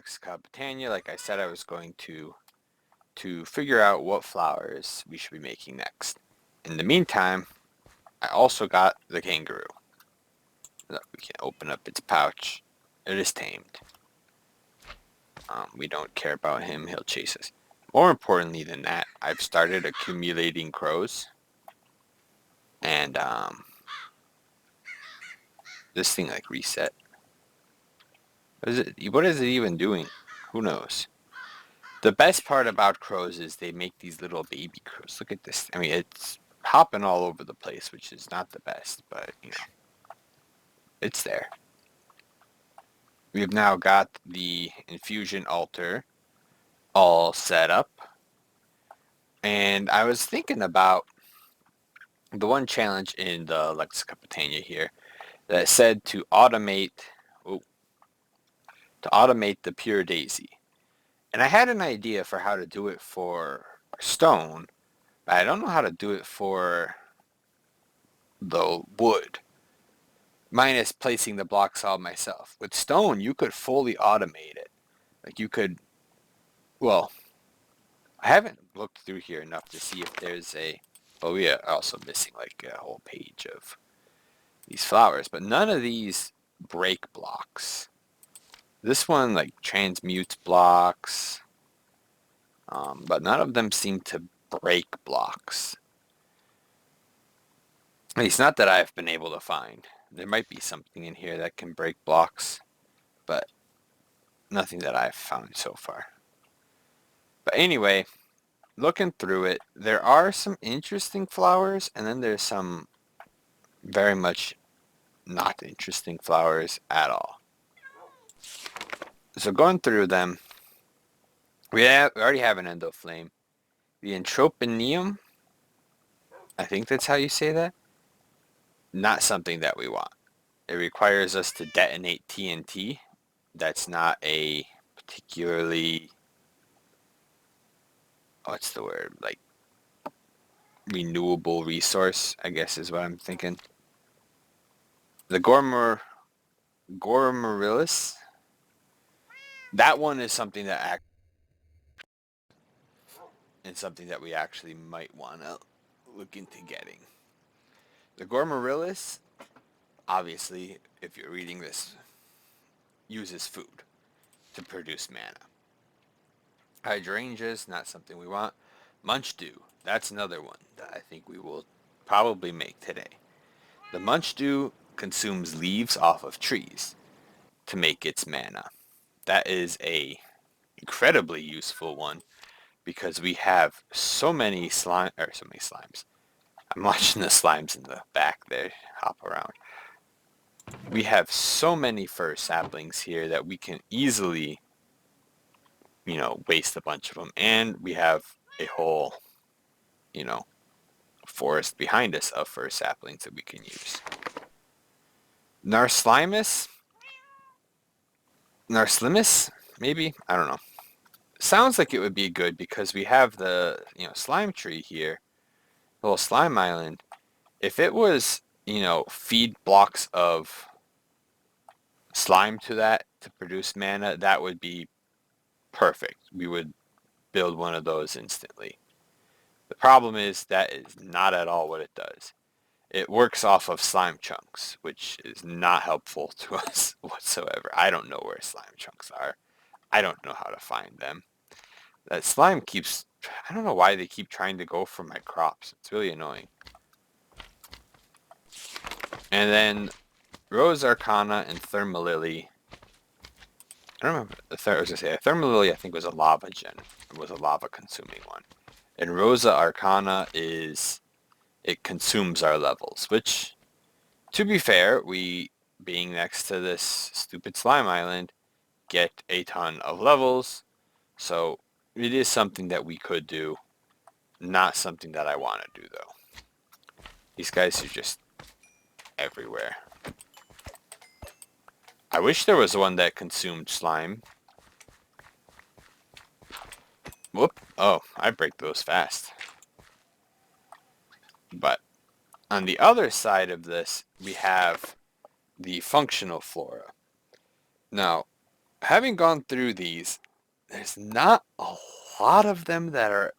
Lexicopitania, like I said I was going to figure out what flowers we should be making next. In the meantime, I also got the kangaroo. Look, we can open up its pouch. It is tamed. We don't care about him. He'll chase us. More importantly than that, I've started accumulating crows. And this thing like reset. What is it even doing? Who knows? The best part about crows is they make these little baby crows. Look at this. I mean, it's hopping all over the place, which is not the best, but, you know, it's there. We've now got the Infusion Alter all set up. And I was thinking about the one challenge in the Lexicopitania here that said to automate the pure daisy. And I had an idea for how to do it for stone, but I don't know how to do it for the wood, minus placing the blocks all myself. With stone, you could fully automate it. Like you could, well, I haven't looked through here enough to see if there's well, we are also missing like a whole page of these flowers, but none of these break blocks. This one like transmutes blocks, but none of them seem to break blocks. At least not that I've been able to find. There might be something in here that can break blocks, but nothing that I've found so far. But anyway, looking through it, there are some interesting flowers, and then there's some very much not interesting flowers at all. So going through them, we already have an endoflame. The Entropinium, I think that's how you say that. Not something that we want. It requires us to detonate TNT. That's not a particularly, what's the word, like renewable resource, I guess is what I'm thinking. The Gormarilis, that one is something that something that we actually might want to look into getting. The Gormarilis, obviously, if you're reading this, uses food to produce mana. Hydrangeas, not something we want. Munchdew, that's another one that I think we will probably make today. The Munchdew consumes leaves off of trees to make its mana. That is a incredibly useful one because we have so many slimes. I'm watching the slimes in the back there hop around. We have so many fir saplings here that we can easily, waste a bunch of them. And we have a whole, forest behind us of fir saplings that we can use. Narslimus, maybe? I don't know. Sounds like it would be good because we have the, slime tree here, the little slime island. If it was, feed blocks of slime to that to produce mana, that would be perfect. We would build one of those instantly. The problem is that is not at all what it does. It works off of slime chunks, which is not helpful to us whatsoever. I don't know where slime chunks are. I don't know how to find them. That slime keeps, I don't know why they keep trying to go for my crops. It's really annoying. And then Rose Arcana and Thermalily. I don't remember. I was going to say, Thermalily I think was a lava gen. It was a lava consuming one. And Rosa Arcana it consumes our levels, which, to be fair, we, being next to this stupid slime island, get a ton of levels. So it is something that we could do. Not something that I want to do, though. These guys are just everywhere. I wish there was one that consumed slime. Whoop. Oh, I break those fast. But on the other side of this, we have the functional flora. Now, having gone through these, there's not a lot of them that are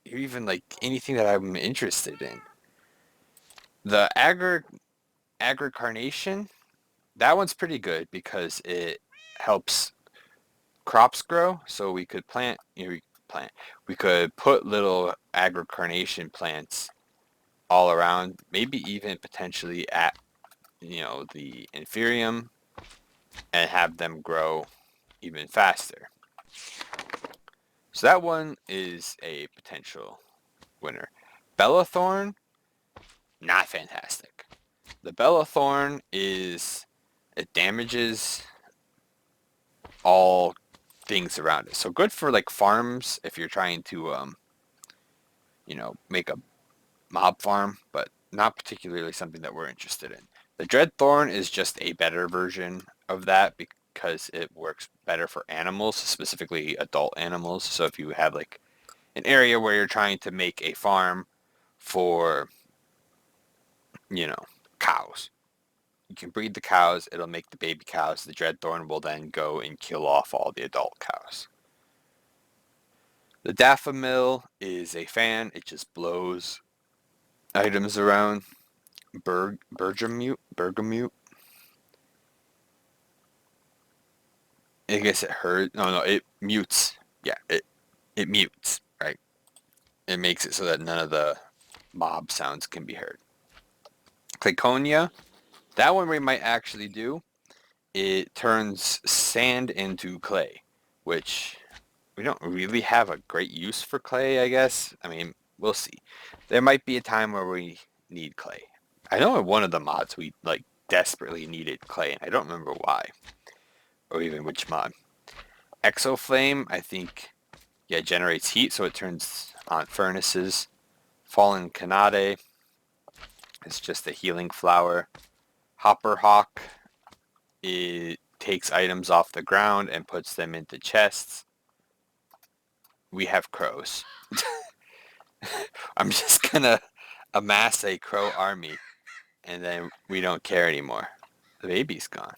even like anything that I'm interested in. The agricarnation, that one's pretty good because it helps crops grow. So we could we could put little agricarnation plants all around, maybe even potentially at the inferium, and have them grow even faster. So that one is a potential winner. Bellathorn, not fantastic. The Bellathorn it damages all things around it. So good for like farms if you're trying to make a mob farm, but not particularly something that we're interested in. The Dreadthorn is just a better version of that because it works better for animals, specifically adult animals. So if you have like an area where you're trying to make a farm for, cows, you can breed the cows, it'll make the baby cows. The Dreadthorn will then go and kill off all the adult cows. The Daffodil is a fan. It just blows items around. Bergamot. I guess it hurt. No, it mutes. Yeah, it mutes, right? It makes it so that none of the mob sounds can be heard. Claconia, that one we might actually do. It turns sand into clay, which we don't really have a great use for clay, I guess. I mean, we'll see. There might be a time where we need clay. I know in one of the mods we like desperately needed clay, and I don't remember why, or even which mod. Exoflame, I think, yeah, generates heat, so it turns on furnaces. Fallen Kanade is just a healing flower. Hopper Hawk, it takes items off the ground and puts them into chests. We have crows. I'm just gonna amass a crow army, and then we don't care anymore. The baby's gone.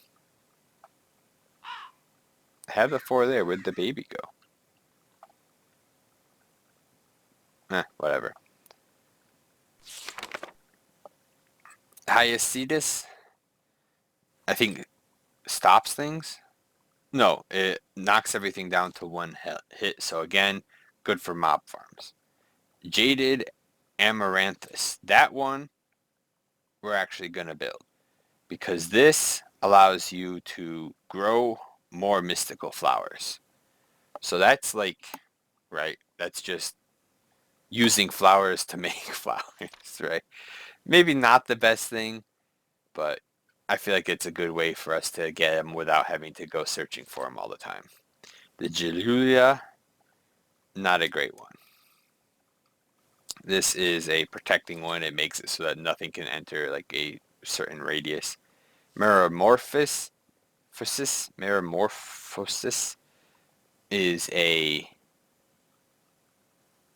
I have the 4 there. Where'd the baby go? Whatever. Hyacitus, I think, stops things. No, it knocks everything down to 1 hit. So again, good for mob farms. Jaded Amaranthus. That one we're actually going to build because this allows you to grow more mystical flowers. So that's like, right, that's just using flowers to make flowers, right? Maybe not the best thing, but I feel like it's a good way for us to get them without having to go searching for them all the time. The Julia, not a great one. This is a protecting one. It makes it so that nothing can enter like a certain radius. Metamorphosis is a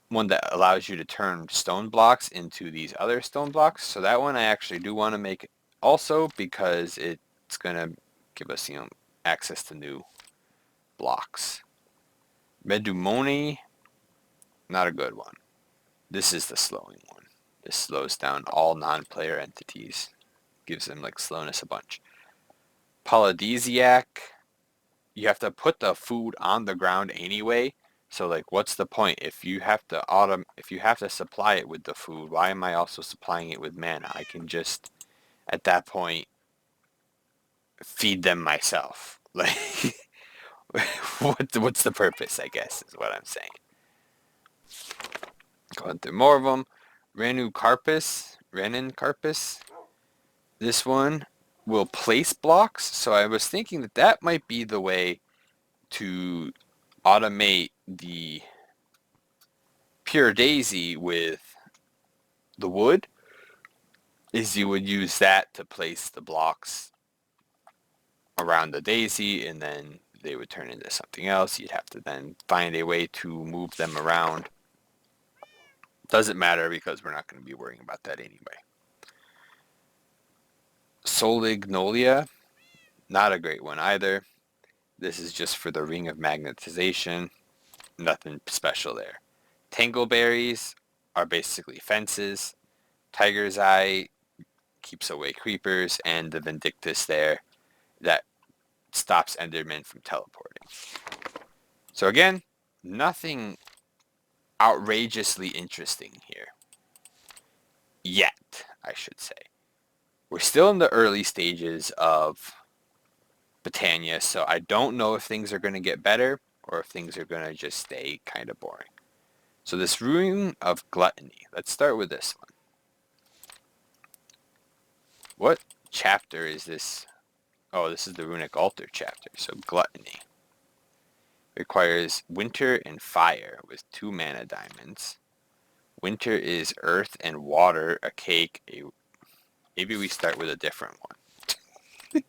one that allows you to turn stone blocks into these other stone blocks. So that one I actually do want to make also because it's going to give us, access to new blocks. Medumoni, not a good one. This is the slowing one. This slows down all non-player entities. Gives them like slowness a bunch. Polydesiac, you have to put the food on the ground anyway. So like what's the point? If you have to supply it with the food, why am I also supplying it with mana? I can just at that point feed them myself. Like what's the purpose, I guess, is what I'm saying. Going through more of them. Renin Carpus. This one will place blocks. So I was thinking that might be the way to automate the pure daisy with the wood, is you would use that to place the blocks around the daisy, and then they would turn into something else. You'd have to then find a way to move them around. Doesn't matter because we're not going to be worrying about that anyway. Solignolia, not a great one either. This is just for the ring of magnetization. Nothing special there. Tangleberries are basically fences. Tiger's Eye keeps away creepers, and the Vindictus there that stops Enderman from teleporting. So again, nothing outrageously interesting here. Yet, I should say. We're still in the early stages of Botania, so I don't know if things are going to get better or if things are going to just stay kind of boring. So this Rune of Gluttony, let's start with this one. What chapter is this? Oh, this is the Runic Alter chapter. So Gluttony requires winter and fire with 2 mana diamonds. Winter is earth and water, a cake. Maybe we start with a different one.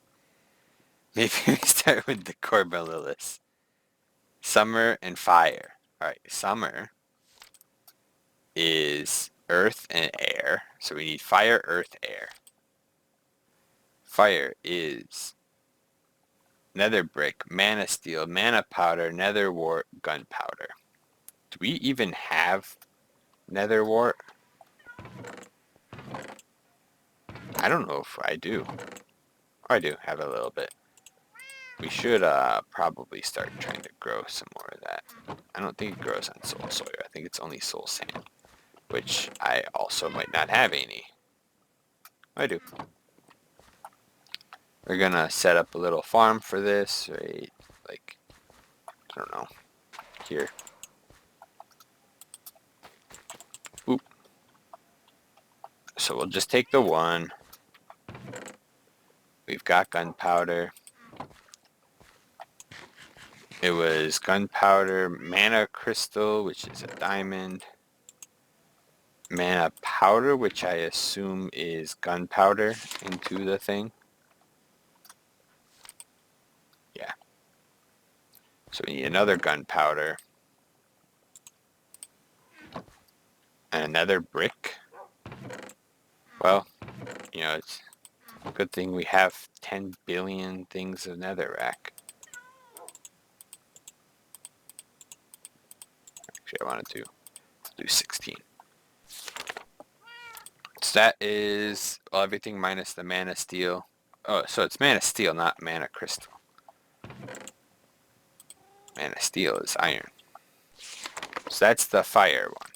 Maybe we start with the Corbellilus. Summer and fire. Alright, summer is earth and air. So we need fire, earth, air. Fire is nether brick, mana steel, mana powder, nether wart, gunpowder. Do we even have nether wart? I don't know if I do. I do have a little bit. We should probably start trying to grow some more of that. I don't think it grows on soul sawyer. I think it's only soul sand, which I also might not have any. I do. We're gonna set up a little farm for this, right? Like, I don't know, here. Oop. So we'll just take the one. We've got gunpowder. It was gunpowder, mana crystal, which is a diamond. Mana powder, which I assume is gunpowder into the thing. Yeah. So we need another gunpowder. And another brick. Well, you know, it's a good thing we have 10 billion things of netherrack. Actually, I wanted to do 16. So that is, well, everything minus the mana steel. Oh, so it's mana steel, not mana crystal. Mana steel is iron. So that's the fire one.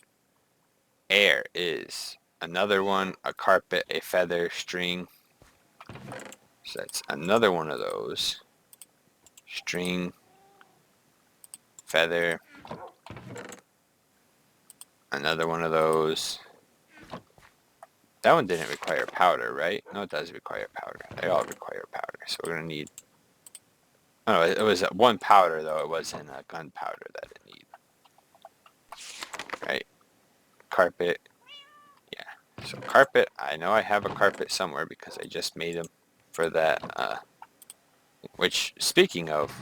Air is another one, a carpet, a feather, string. So that's another one of those. String, feather, another one of those. That one didn't require powder, right? No, it does require powder. They all require powder. So we're going to need... Oh, it was one powder, though. It wasn't a gunpowder that it needed. Right? Carpet. Yeah. So carpet, I know I have a carpet somewhere because I just made them for that. Which, speaking of,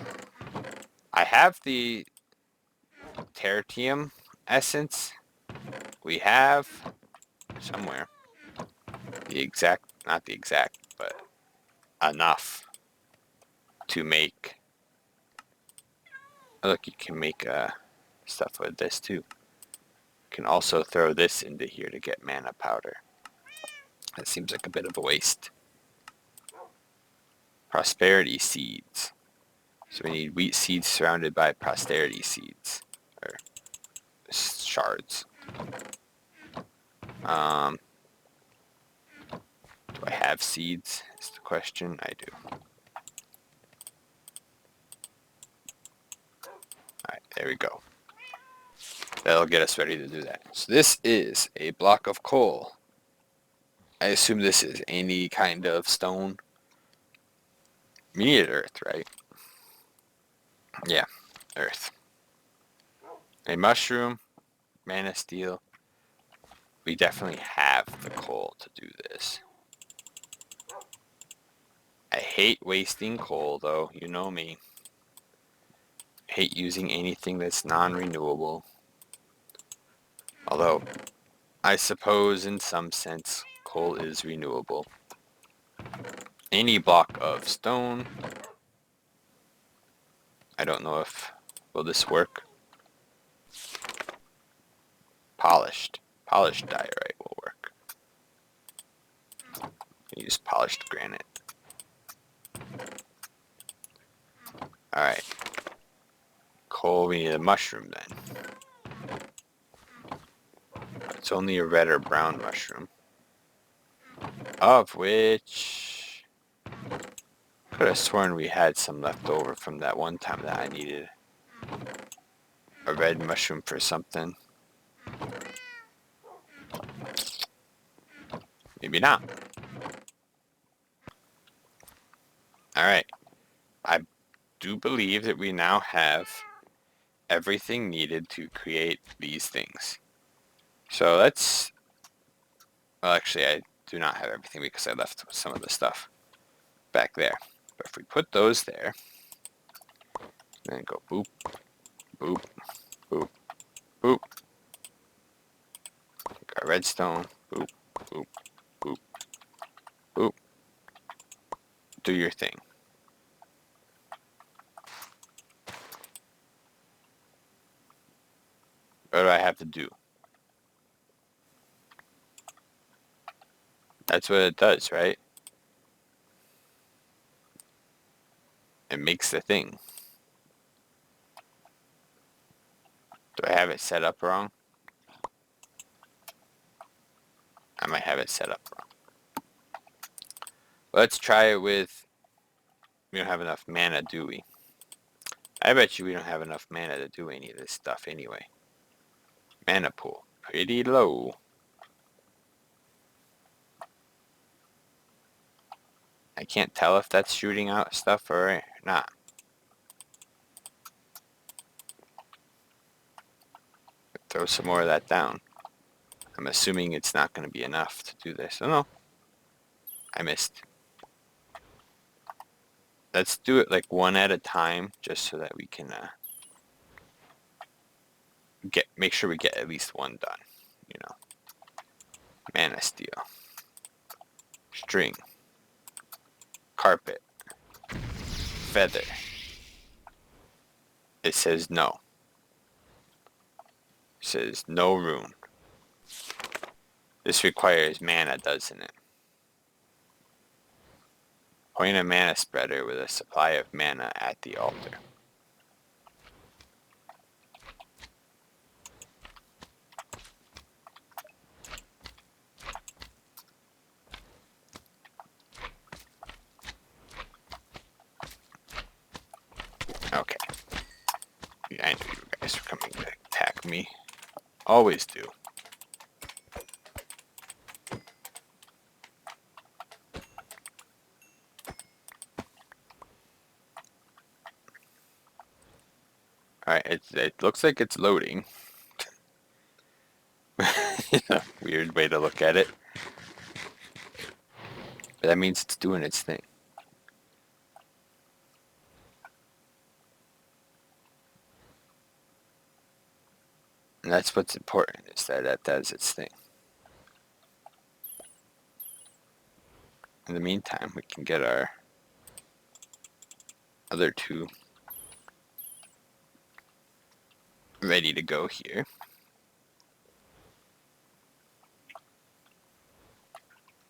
I have the tertium essence. We have somewhere the exact, not the exact, but enough to make. Oh, look, you can make stuff with this too. You can also throw this into here to get mana powder. That seems like a bit of a waste. Prosperity seeds. So we need wheat seeds surrounded by prosperity seeds. Or shards. Do I have seeds? Is the question. I do. Alright, there we go. That'll get us ready to do that. So this is a block of coal. I assume this is any kind of stone. We need earth, right? Yeah, earth. A mushroom, mana steel. We definitely have the coal to do this. I hate wasting coal, though. You know me. I hate using anything that's non-renewable. Although, I suppose in some sense, coal is renewable. Any block of stone I don't know if, will this work? Polished diorite will work. Use polished granite. Alright. Coal, we need a mushroom then. It's only a red or brown mushroom. Of which... could have sworn we had some left over from that one time that I needed a red mushroom for something. Maybe not. Alright. I do believe that we now have everything needed to create these things. So let's... well, actually, I do not have everything because I left some of the stuff back there. But if we put those there, then go boop, boop, boop, boop. Got redstone, boop, boop, boop, boop. Do your thing. What do I have to do? That's what it does, right? It makes the thing. Do I have it set up wrong? I might have it set up wrong. Let's try it with... we don't have enough mana, do we? I bet you we don't have enough mana to do any of this stuff anyway. Mana pool. Pretty low. I can't tell if that's shooting out stuff or not. Throw some more of that down. I'm assuming it's not going to be enough to do this. Oh no. I missed. Let's do it like one at a time, just so that we can make sure we get at least one done. You know. Mana steel. String. Carpet. Feather. It says no. It says no rune. This requires mana, doesn't it? Point a mana spreader with a supply of mana at the altar. Okay. I knew you guys were coming to attack me. Always do. Alright, it looks like it's loading. Weird way to look at it. But that means it's doing its thing. And that's what's important, is that that does its thing. In the meantime, we can get our other two ready to go here.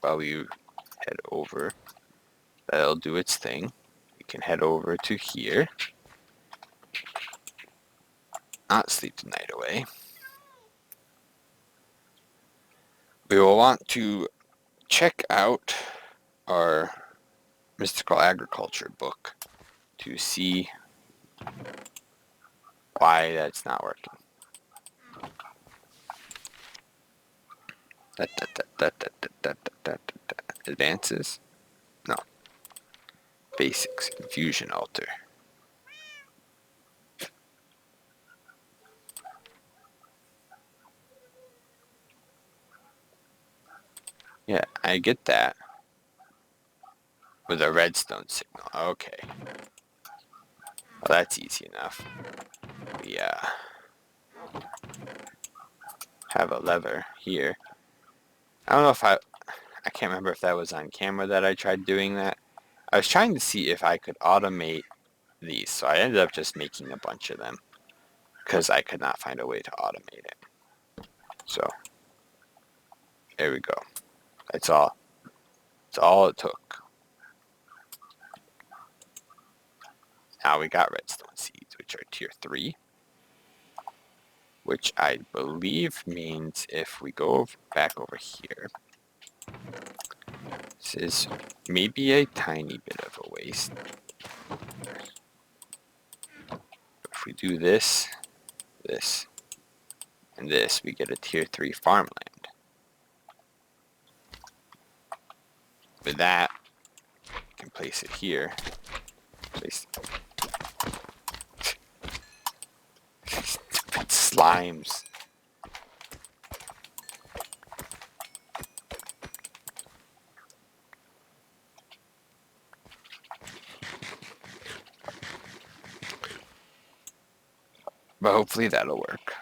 While we head over, that'll do its thing. We can head over to here. Not sleep the night away. We will want to check out our Mystical Agriculture book to see why that's not working. Advances? No. Basics. Infusion Alter. Yeah, I get that. With a redstone signal. Okay. Well, that's easy enough. We have a lever here. I don't know if I can't remember if that was on camera that I tried doing that. I was trying to see if I could automate these. So I ended up just making a bunch of them because I could not find a way to automate it. So there we go. That's all. That's all it took. Now we got Redstone Seeds, which are tier 3. Which I believe means if we go back over here, this is maybe a tiny bit of a waste. If we do this, this, and this, we get a tier 3 farmland. With that, we can place it here. Place stupid slimes. But hopefully that'll work.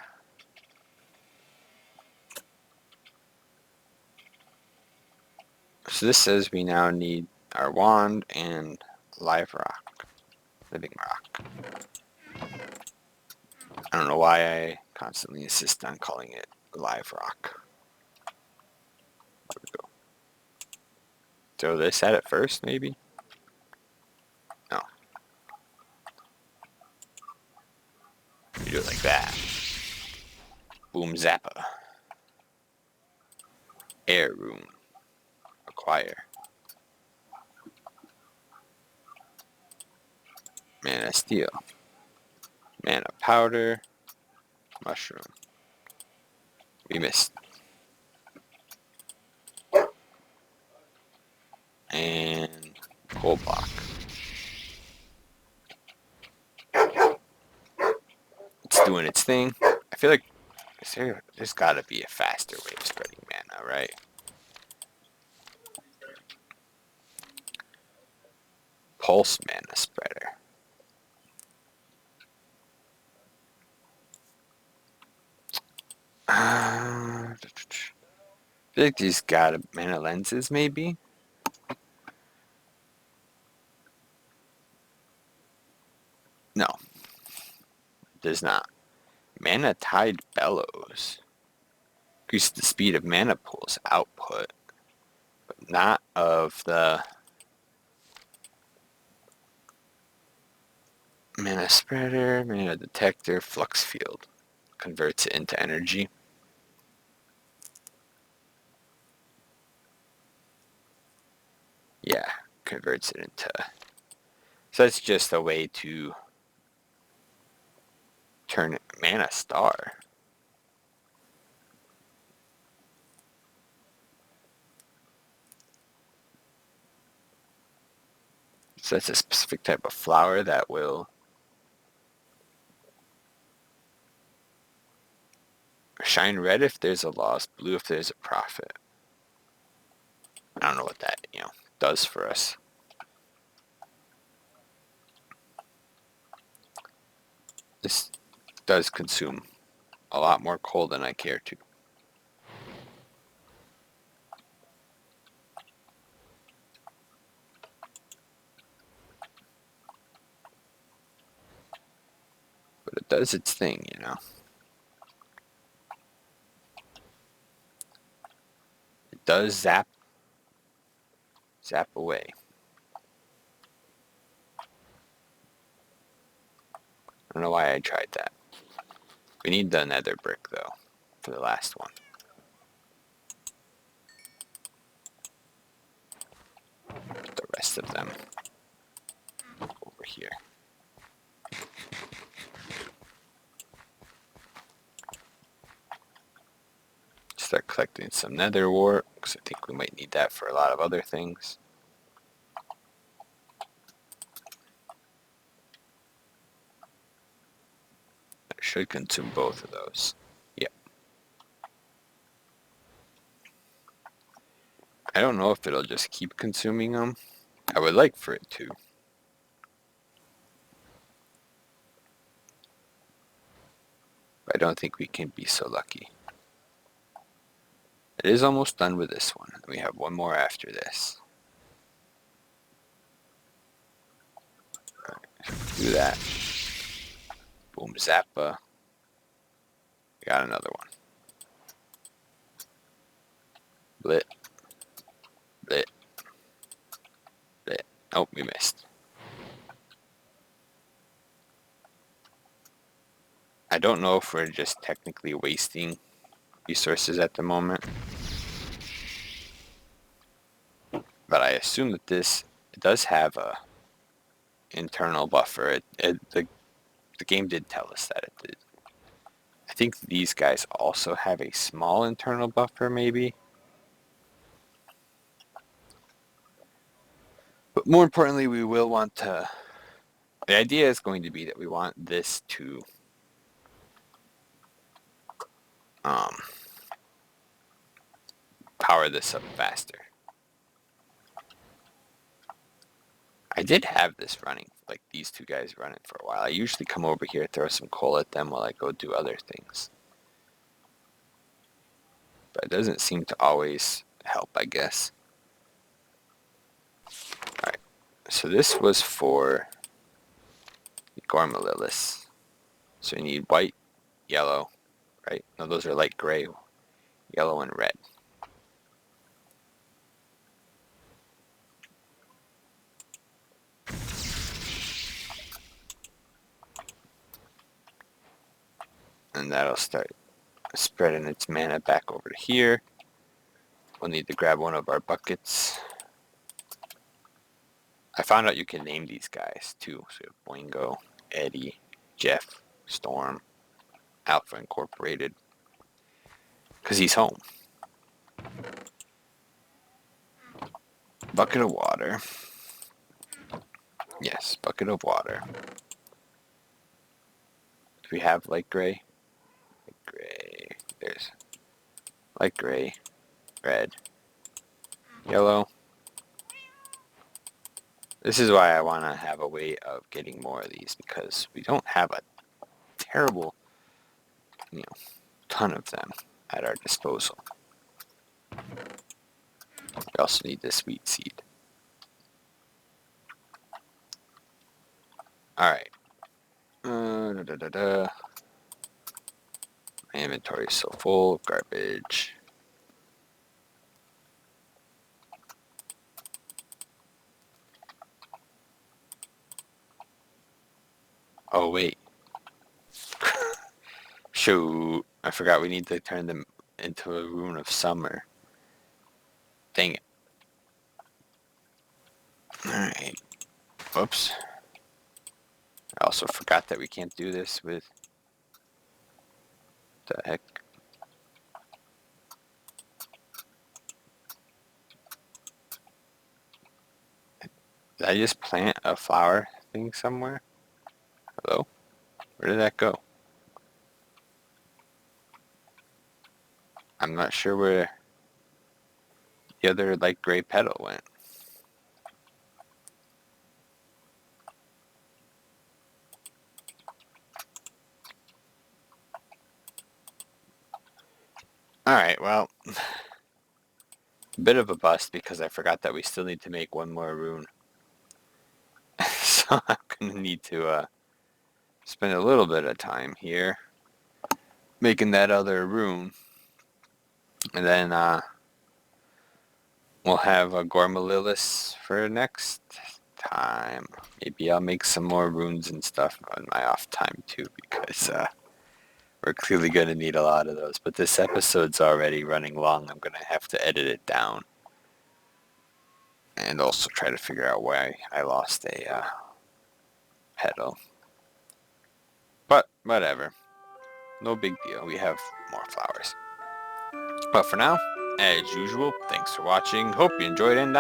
So this says we now need our wand and live rock. Living rock. I don't know why I constantly insist on calling it live rock. There we go. Throw this at it first, maybe? No. You do it like that. Boom zappa. Air Rune. Acquire. Mana steel. Mana powder. Mushroom. We missed. And gold block. It's doing its thing. I feel like there's gotta be a faster way of spreading mana, right? Pulse mana spreader. I feel like these got mana lenses, maybe? No. It does not. Mana Tide Bellows. Increase the speed of mana pool's output, but not of the mana spreader, mana detector, flux field. Converts it into energy. Yeah, converts it into... So that's just a way to turn mana star. So that's a specific type of flower that will shine red if there's a loss, blue if there's a profit. I don't know what that, does for us. This does consume a lot more coal than I care to. But it does its thing, It does zap away. I don't know why I tried that. We need the nether brick, though, for the last one. Put the rest of them over here. Start collecting some nether wart, because I think we might need that for a lot of other things. I should consume both of those. Yep. I don't know if it'll just keep consuming them. I would like for it to. But I don't think we can be so lucky. It is almost done with this one. We have one more after this. Do that. Boom, zappa. Got another one. Blit. Blit. Blit. Oh, we missed. I don't know if we're just technically wasting resources at the moment, but I assume that this does have a internal buffer. The game did tell us that it did. I think these guys also have a small internal buffer, maybe. But more importantly, we will want to... The idea is going to be that we want this to power this up faster. I did have this running, like these two guys running for a while. I usually come over here, throw some coal at them while I go do other things. But it doesn't seem to always help, I guess. Alright, so this was for Gormalillis. So you need white, yellow, right? No, those are light gray, yellow, and red. And that'll start spreading its mana back over to here. We'll need to grab one of our buckets. I found out you can name these guys too. So you have Boingo, Eddie, Jeff, Storm, Alpha Incorporated. Because he's home. Bucket of water. Yes, bucket of water. Do we have light gray? Light gray. There's light gray, red, yellow. This is why I want to have a way of getting more of these, because we don't have a terrible, ton of them at our disposal. We also need this wheat seed. Alright. My inventory is so full of garbage. Oh, wait. Shoot. I forgot we need to turn them into a rune of summer. Dang it. Alright. Whoops. I also forgot that we can't do this with... The heck? Did I just plant a flower thing somewhere? Hello? Where did that go? I'm not sure where the other light gray petal went. Alright, well, a bit of a bust because I forgot that we still need to make one more rune. So I'm going to need to spend a little bit of time here making that other rune. And then we'll have a Gormalillis for next time. Maybe I'll make some more runes and stuff on my off time too, because we're clearly going to need a lot of those. But this episode's already running long. I'm going to have to edit it down. And also try to figure out why I lost a petal. But whatever. No big deal. We have more flowers. But for now, as usual, thanks for watching. Hope you enjoyed, and